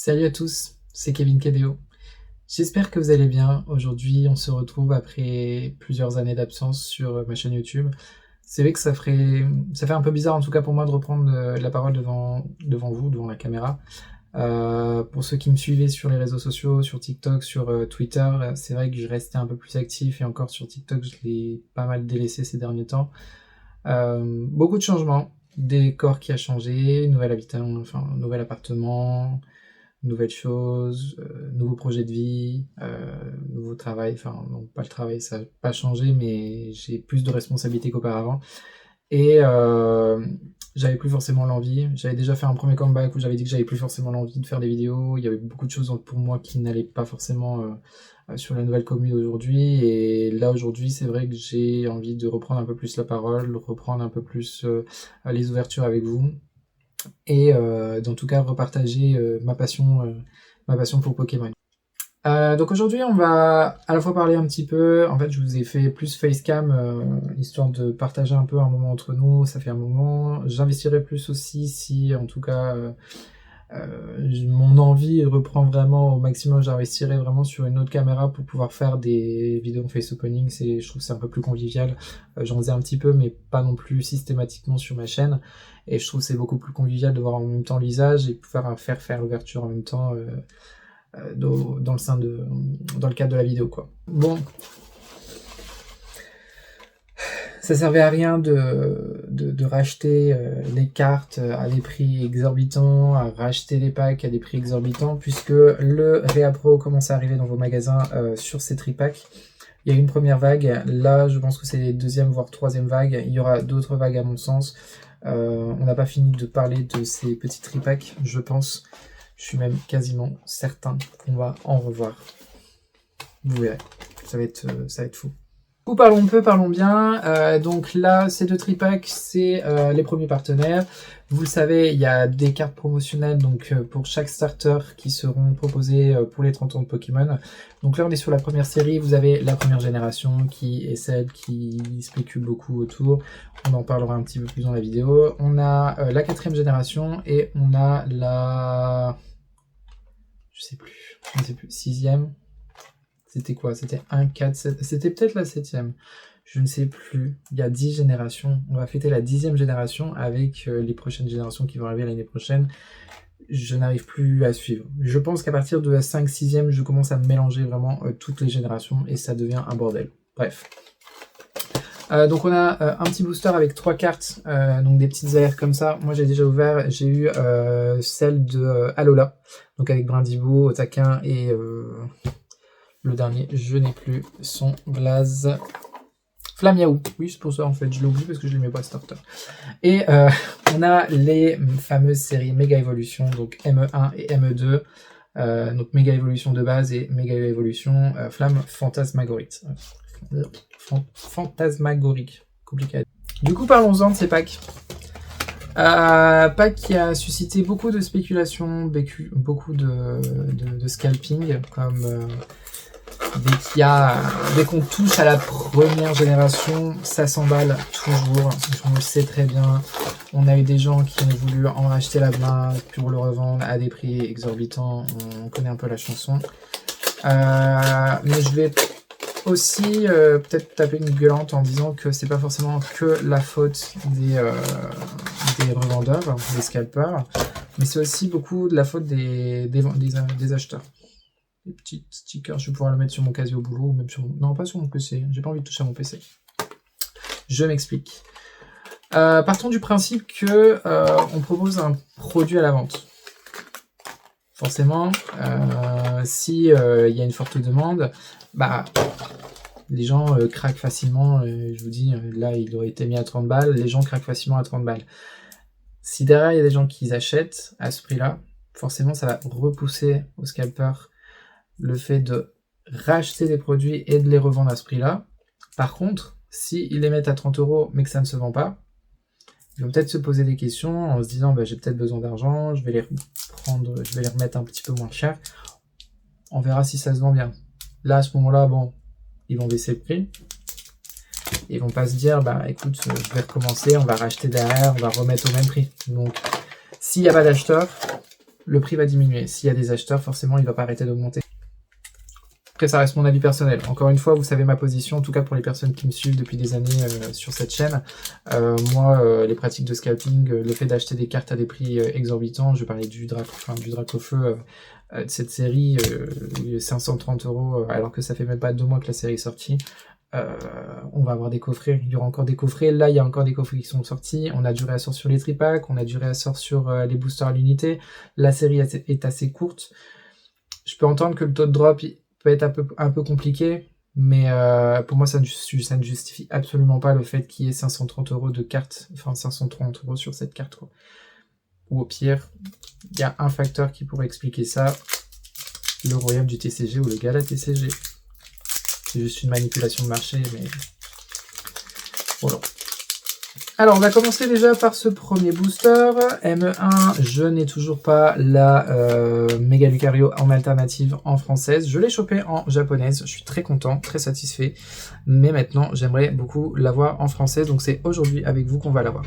Salut à tous, c'est Kevin Kedeo. J'espère que vous allez bien. Aujourd'hui, on se retrouve après plusieurs années d'absence sur ma chaîne YouTube. C'est vrai que ça fait un peu bizarre, en tout cas pour moi, de reprendre la parole devant vous, devant la caméra. Pour ceux qui me suivaient sur les réseaux sociaux, sur TikTok, sur Twitter, c'est vrai que je restais un peu plus actif et encore sur TikTok, je l'ai pas mal délaissé ces derniers temps. Beaucoup de changements, décor qui a changé, nouvel habitat, enfin nouvel appartement, nouvelles choses, nouveaux projets de vie, nouveau travail, enfin non pas le travail, ça n'a pas changé, mais j'ai plus de responsabilités qu'auparavant. Et j'avais plus forcément l'envie. J'avais déjà fait un premier comeback où j'avais dit que j'avais plus forcément l'envie de faire des vidéos. Il y avait beaucoup de choses pour moi qui n'allaient pas forcément sur la nouvelle commune aujourd'hui. Et là aujourd'hui, c'est vrai que j'ai envie de reprendre un peu plus la parole, reprendre un peu plus les ouvertures avec vous. Et en tout cas repartager ma passion pour Pokémon. Donc aujourd'hui on va à la fois parler un petit peu, en fait je vous ai fait plus facecam histoire de partager un peu un moment entre nous, ça fait un moment, j'investirai plus aussi si en tout cas mon envie reprend vraiment au maximum, j'investirai vraiment sur une autre caméra pour pouvoir faire des vidéos face opening, je trouve que c'est un peu plus convivial, j'en faisais un petit peu mais pas non plus systématiquement sur ma chaîne, et je trouve que c'est beaucoup plus convivial de voir en même temps le visage et pouvoir faire l'ouverture en même temps dans le cadre de la vidéo quoi. Bon, ça servait à rien de racheter les cartes à des prix exorbitants, à racheter les packs à des prix exorbitants, puisque le Réapro commence à arriver dans vos magasins sur ces tripacks. Il y a eu une première vague, là je pense que c'est deuxième voire troisième vague, il y aura d'autres vagues à mon sens. On n'a pas fini de parler de ces petits tripacks, je pense. Je suis même quasiment certain qu'on va en revoir. Vous verrez, ça va être fou. Parlons peu, parlons bien. Donc là, ces deux tripacks, c'est les premiers partenaires. Vous le savez, il y a des cartes promotionnelles donc pour chaque starter qui seront proposées pour les 30 ans de Pokémon. Donc là, on est sur la première série. Vous avez la première génération qui est celle qui spécule beaucoup autour. On en parlera un petit peu plus dans la vidéo. On a la quatrième génération et on a la... Je sais plus, sixième. C'était quoi? C'était 1, 4, 7... C'était peut-être la 7e. Je ne sais plus. Il y a 10 générations. On va fêter la 10e génération avec les prochaines générations qui vont arriver l'année prochaine. Je n'arrive plus à suivre. Je pense qu'à partir de la 5, 6e, je commence à mélanger vraiment toutes les générations et ça devient un bordel. Bref. Donc on a un petit booster avec 3 cartes, donc des petites alertes comme ça. Moi j'ai déjà ouvert, j'ai eu celle de Alola, donc avec Brindibou, Otaquin et... le dernier, je n'ai plus son blaze. Flamiaou. Oui, c'est pour ça en fait, je l'ai oublié parce que je l'aimais pas starter. Et on a les fameuses séries Mega Evolution, donc ME1 et ME2. Donc Mega Evolution de base et Mega Evolution Flamme Fantasmagorique. Fantasmagorique. Compliqué à dire. Du coup, parlons-en de ces packs. Pack qui a suscité beaucoup de spéculations, beaucoup de scalping, comme dès qu'on touche à la première génération, ça s'emballe toujours, on le sait très bien. On a eu des gens qui ont voulu en racheter la blinde pour le revendre à des prix exorbitants, on connaît un peu la chanson. Mais je vais aussi peut-être taper une gueulante en disant que c'est pas forcément que la faute des revendeurs, des scalpers, mais c'est aussi beaucoup de la faute des acheteurs. Les petits stickers, je vais pouvoir le mettre sur mon casier au boulot, ou même sur mon... Non, pas sur mon PC, j'ai pas envie de toucher à mon PC. Je m'explique. Partons du principe que on propose un produit à la vente. Forcément, si y a une forte demande, bah les gens craquent facilement. Je vous dis, là il aurait été mis à 30 balles, les gens craquent facilement à 30 balles. Si derrière il y a des gens qui achètent à ce prix-là, forcément ça va repousser au scalper le fait de racheter des produits et de les revendre à ce prix-là. Par contre, s'ils les mettent à 30 € mais que ça ne se vend pas, ils vont peut-être se poser des questions en se disant bah, j'ai peut-être besoin d'argent, je vais les remettre un petit peu moins cher. On verra si ça se vend bien. Là, à ce moment-là, bon, ils vont baisser le prix. Ils vont pas se dire bah écoute, je vais recommencer, on va racheter derrière, on va remettre au même prix. Donc, s'il n'y a pas d'acheteur, le prix va diminuer. S'il y a des acheteurs, forcément, il ne va pas arrêter d'augmenter. Après, ça reste mon avis personnel. Encore une fois, vous savez ma position, en tout cas pour les personnes qui me suivent depuis des années sur cette chaîne. Moi, les pratiques de scalping, le fait d'acheter des cartes à des prix exorbitants, je parlais du Dracofeu de cette série, 530 €, alors que ça fait même pas 2 mois que la série est sortie. On va avoir des coffrets, il y aura encore des coffrets, là il y a encore des coffrets qui sont sortis, on a du réassort sur les tripacks, on a du réassort sur les boosters à l'unité, la série est assez courte. Je peux entendre que le taux de drop peut être un peu compliqué, mais pour moi ça ne justifie absolument pas le fait qu'il y ait 530 € de carte, enfin 530 € sur cette carte, quoi. Ou au pire, il y a un facteur qui pourrait expliquer ça, le royaume du TCG ou le gala TCG. C'est juste une manipulation de marché, mais voilà. Alors, on va commencer déjà par ce premier booster. M1, je n'ai toujours pas la Mega Lucario en alternative en française. Je l'ai chopé en japonaise, je suis très content, très satisfait. Mais maintenant, j'aimerais beaucoup l'avoir en française, donc c'est aujourd'hui avec vous qu'on va l'avoir.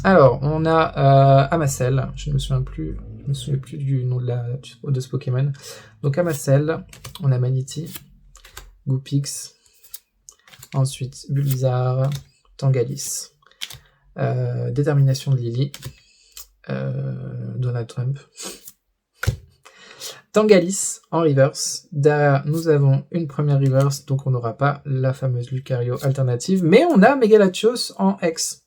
Alors, on a Amasel, je ne me souviens plus du nom de ce Pokémon. Donc Amasel, on a Manity, Goopix, ensuite Bulbizarre, Tangalis, Détermination de Lily, Donald Trump, Tangalis en reverse. Derrière, nous avons une première reverse, donc on n'aura pas la fameuse Lucario alternative, mais on a Megalatios en X.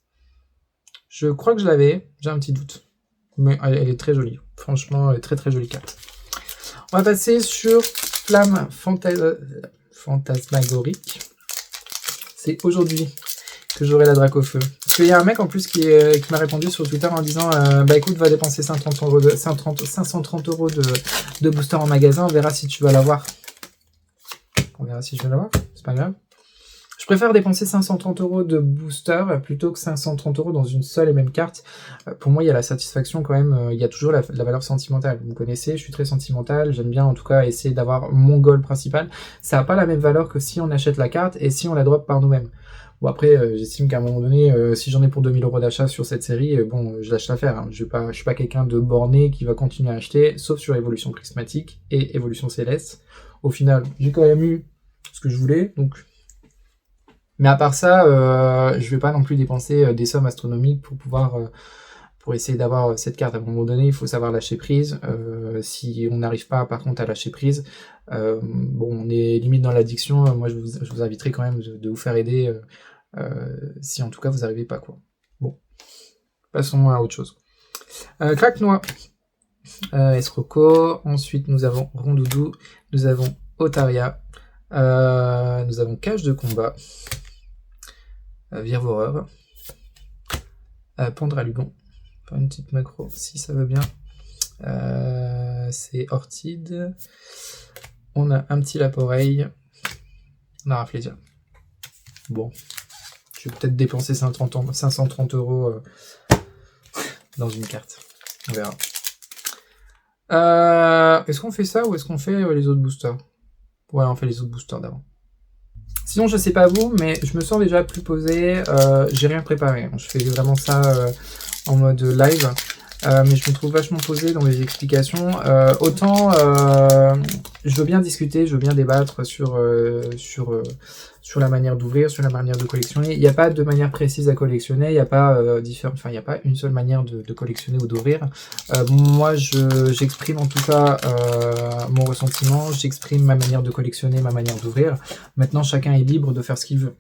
Je crois que je l'avais, j'ai un petit doute, mais elle est très jolie. Franchement, elle est très très jolie carte. On va passer sur Flamme Fantasmagorique. C'est aujourd'hui que j'aurai la Dracofeu. Parce qu'il y a un mec en plus qui m'a répondu sur Twitter en disant bah écoute, va dépenser 530 € de booster en magasin, on verra si tu vas l'avoir. On verra si je vais l'avoir, c'est pas grave. Je préfère dépenser 530 € de booster plutôt que 530 € dans une seule et même carte. Pour moi, il y a la satisfaction quand même, il y a toujours la valeur sentimentale. Vous me connaissez, je suis très sentimental, j'aime bien en tout cas essayer d'avoir mon goal principal. Ça n'a pas la même valeur que si on achète la carte et si on la drop par nous-mêmes. Bon après, j'estime qu'à un moment donné, si j'en ai pour 2000 € d'achat sur cette série, bon, je lâche l'affaire. Hein. Je suis pas quelqu'un de borné qui va continuer à acheter, sauf sur Évolution Prismatique et Évolution Céleste. Au final, j'ai quand même eu ce que je voulais, donc... Mais à part ça, je vais pas non plus dépenser des sommes astronomiques pour essayer d'avoir cette carte. À un moment donné, il faut savoir lâcher prise. Si on n'arrive pas, par contre, à lâcher prise, bon, on est limite dans l'addiction. Moi, je vous inviterai quand même de vous faire aider si en tout cas vous n'arrivez pas, quoi. Bon, passons à autre chose. Craque-noix, Escroco. Ensuite, nous avons Rondoudou. Nous avons Otaria. Nous avons Cage de combat. Virevoreur, Pandralugon, faire une petite macro si ça va bien, c'est Ortide, on a un petit Laporeille, on a Rafflesia. Bon, je vais peut-être dépenser 530 € dans une carte, on verra. Est-ce qu'on fait ça ou est-ce qu'on fait les autres boosters? Ouais, on fait les autres boosters d'avant. Sinon, je sais pas vous, mais je me sens déjà plus posé, j'ai rien préparé. Je fais vraiment ça en mode live, mais je me trouve vachement posé dans les explications. Autant, je veux bien discuter, je veux bien débattre sur la manière d'ouvrir, sur la manière de collectionner. Il n'y a pas de manière précise à collectionner, il n'y a pas il n'y a pas une seule manière de collectionner ou d'ouvrir. Moi, j'exprime en tout cas mon ressentiment, j'exprime ma manière de collectionner, ma manière d'ouvrir. Maintenant, chacun est libre de faire ce qu'il veut.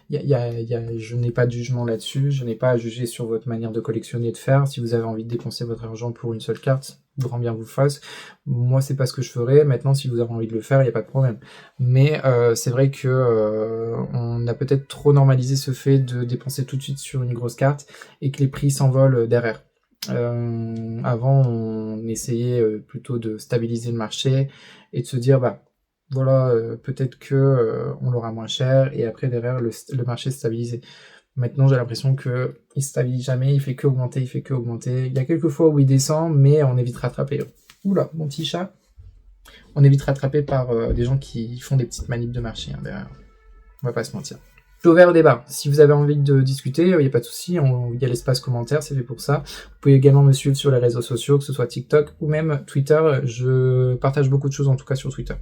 Je n'ai pas de jugement là-dessus, je n'ai pas à juger sur votre manière de collectionner et de faire. Si vous avez envie de dépenser votre argent pour une seule carte, grand bien vous fasse. Moi, c'est pas ce que je ferais. Maintenant, si vous avez envie de le faire, il n'y a pas de problème. Mais c'est vrai que on a peut-être trop normalisé ce fait de dépenser tout de suite sur une grosse carte et que les prix s'envolent derrière. Avant, on essayait plutôt de stabiliser le marché et de se dire, bah, voilà, peut-être que on l'aura moins cher et après derrière le marché stabilisé. Maintenant j'ai l'impression que il se stabilise jamais, il fait que augmenter, Il y a quelques fois où il descend, mais on est vite rattrapé. Oula, mon petit chat. On est vite rattrapé par des gens qui font des petites manips de marché hein, derrière. On va pas se mentir. Je suis ouvert au débat. Si vous avez envie de discuter, il n'y a pas de souci. Il y a l'espace commentaire, c'est fait pour ça. Vous pouvez également me suivre sur les réseaux sociaux, que ce soit TikTok ou même Twitter. Je partage beaucoup de choses, en tout cas sur Twitter.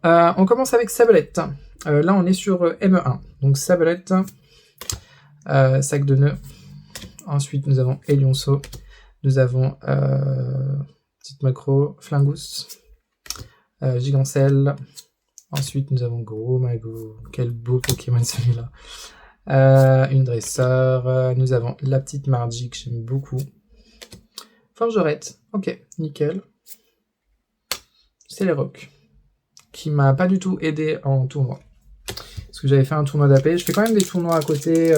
On commence avec Sablette. Là, on est sur ME1. Donc Sablette, sac de nœuds. Ensuite, nous avons Elionceau. Nous avons petite macro, Flingus, Gigancelle. Ensuite, nous avons Gros Mago. Quel beau Pokémon celui-là. Une dresseur. Nous avons la petite Margie que j'aime beaucoup. Forgerette. Ok, nickel. C'est les rocs. Qui m'a pas du tout aidé en tournoi. Parce que j'avais fait un tournoi d'AP. Je fais quand même des tournois à côté,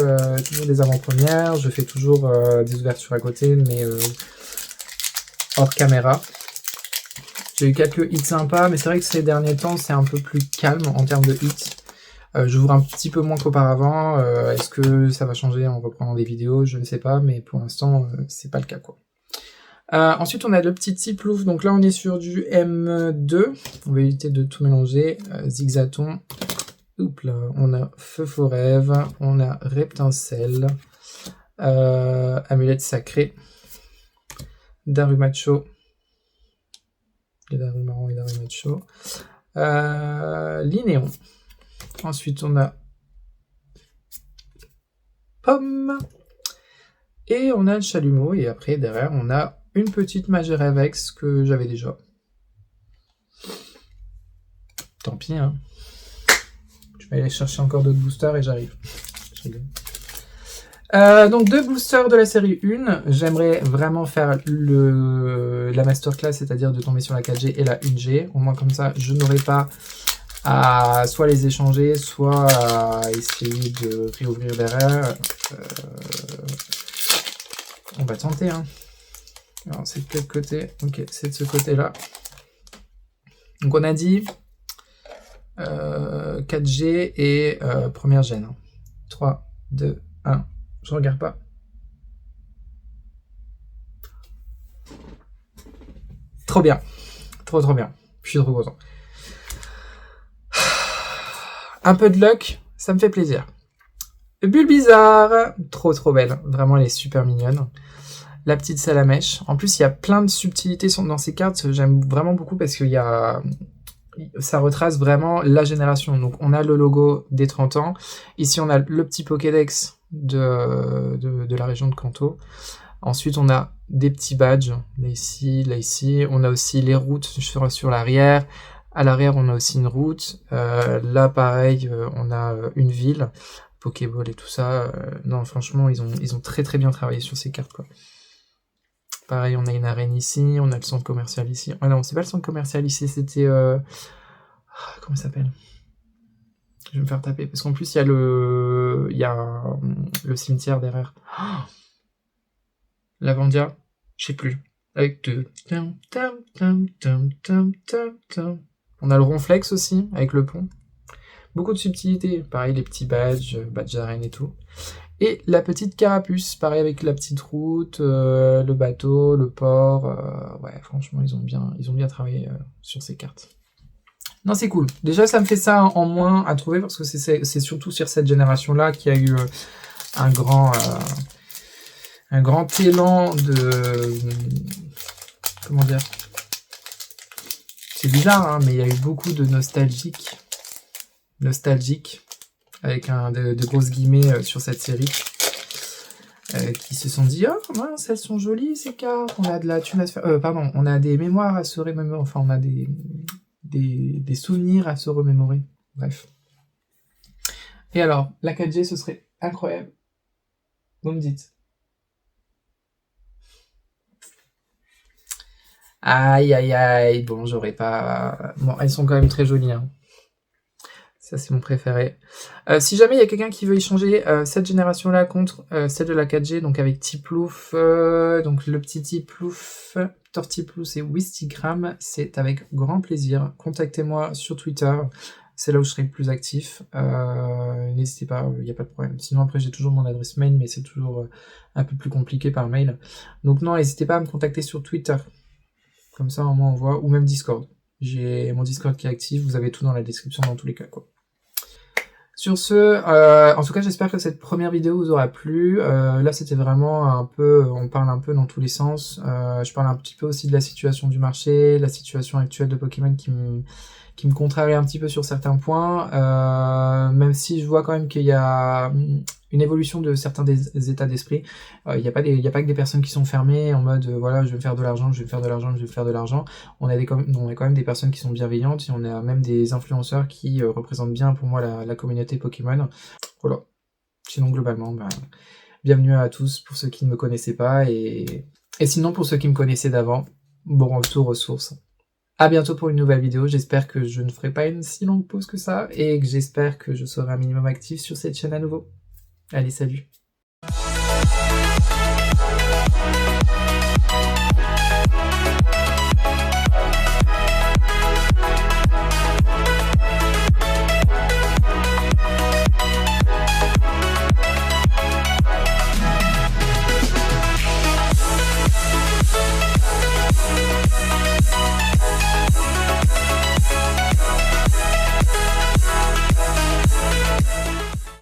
toujours des avant-premières. Je fais toujours des ouvertures à côté, mais hors caméra. J'ai eu quelques hits sympas, mais c'est vrai que ces derniers temps, c'est un peu plus calme en termes de hits. J'ouvre un petit peu moins qu'auparavant. Est-ce que ça va changer en reprenant des vidéos? Je ne sais pas, mais pour l'instant, c'est pas le cas, quoi. Ensuite, on a le petit Tiplouf. Donc là, on est sur du M2. On va éviter de tout mélanger. Zigzaton. Oups là. On a Feu Forève. On a Reptincelle. Amulette Sacrée. Darumacho. Et Darumaron et Darumacho. Linéon. Ensuite, on a Pomme. Et on a le Chalumeau. Et après, derrière, on a une petite Magirevex que j'avais déjà. Tant pis, hein. Je vais aller chercher encore d'autres boosters et j'arrive. Donc 2 boosters de la série 1. J'aimerais vraiment faire la masterclass, c'est-à-dire de tomber sur la 4G et la 1G. Au moins comme ça, je n'aurai pas à soit les échanger, soit à essayer de réouvrir derrière. On va tenter, hein. Alors c'est de quel côté? Ok, c'est de ce côté-là. Donc on a dit 4G et première gêne. 3, 2, 1. Je regarde pas. Trop bien. Trop bien. Je suis trop content. Un peu de luck, ça me fait plaisir. Bulbizarre. Trop belle. Vraiment, elle est super mignonne. La petite Salamèche. En plus, il y a plein de subtilités dans ces cartes. J'aime vraiment beaucoup parce qu'il y a... Ça retrace vraiment la génération. Donc, on a le logo des 30 ans. Ici, on a le petit Pokédex de la région de Kanto. Ensuite, on a des petits badges. Là, ici. On a aussi les routes sur l'arrière. À l'arrière, on a aussi une route. Là, pareil, on a une ville. Pokéball et tout ça. Non, franchement, ils ont très bien travaillé sur ces cartes, quoi. Pareil, on a une arène ici, on a le centre commercial ici. Ah non, c'est pas le centre commercial ici, c'était... comment ça s'appelle? Je vais me faire taper, parce qu'en plus, il y a le cimetière derrière. Oh, Lavandia, je sais plus. Avec deux... On a le Ronflex aussi, avec le pont. Beaucoup de subtilité. Pareil, les petits badges d'arène et tout. Et la petite Carapuce, pareil avec la petite route, le bateau, le port. Ouais, franchement, ils ont bien travaillé sur ces cartes. Non, c'est cool. Déjà, ça me fait ça en moins à trouver parce que c'est surtout sur cette génération-là qu'il y a eu un grand élan de... Comment dire? C'est bizarre, hein, mais il y a eu beaucoup de nostalgique avec de grosses guillemets sur cette série, qui se sont dit « Oh mince, elles sont jolies ces cartes, on a de la thune à se faire... on a des mémoires à se remémorer, enfin on a des souvenirs à se remémorer. » Bref. Et alors, la 4G, ce serait incroyable. Vous me dites. Aïe, bon, j'aurais pas... Bon, elles sont quand même très jolies, hein. Ça, c'est mon préféré. Si jamais il y a quelqu'un qui veut échanger cette génération-là contre celle de la 4G, donc avec Tiplouf, donc le petit Tiplouf, Tortiplouf et Wistigram, c'est avec grand plaisir. Contactez-moi sur Twitter, c'est là où je serai le plus actif. N'hésitez pas, il n'y a pas de problème. Sinon, après, j'ai toujours mon adresse mail, mais c'est toujours un peu plus compliqué par mail. Donc non, n'hésitez pas à me contacter sur Twitter. Comme ça, au moins, on voit, ou même Discord. J'ai mon Discord qui est actif, vous avez tout dans la description dans tous les cas, quoi. Sur ce, en tout cas, j'espère que cette première vidéo vous aura plu. Là, c'était vraiment un peu, on parle un peu dans tous les sens. Je parle un petit peu aussi de la situation du marché, la situation actuelle de Pokémon qui me contrarie un petit peu sur certains points, même si je vois quand même qu'il y a une évolution de certains des états d'esprit. Il n'y a pas que des personnes qui sont fermées en mode voilà, je vais me faire de l'argent, je vais me faire de l'argent, je vais me faire de l'argent. On a quand même des personnes qui sont bienveillantes, et on a même des influenceurs qui représentent bien pour moi la communauté Pokémon. Voilà. Sinon, globalement, bienvenue à tous pour ceux qui ne me connaissaient pas, et sinon pour ceux qui me connaissaient d'avant, bon retour aux sources. À bientôt pour une nouvelle vidéo, j'espère que je ne ferai pas une si longue pause que ça, et que j'espère que je serai un minimum actif sur cette chaîne à nouveau. Allez, salut!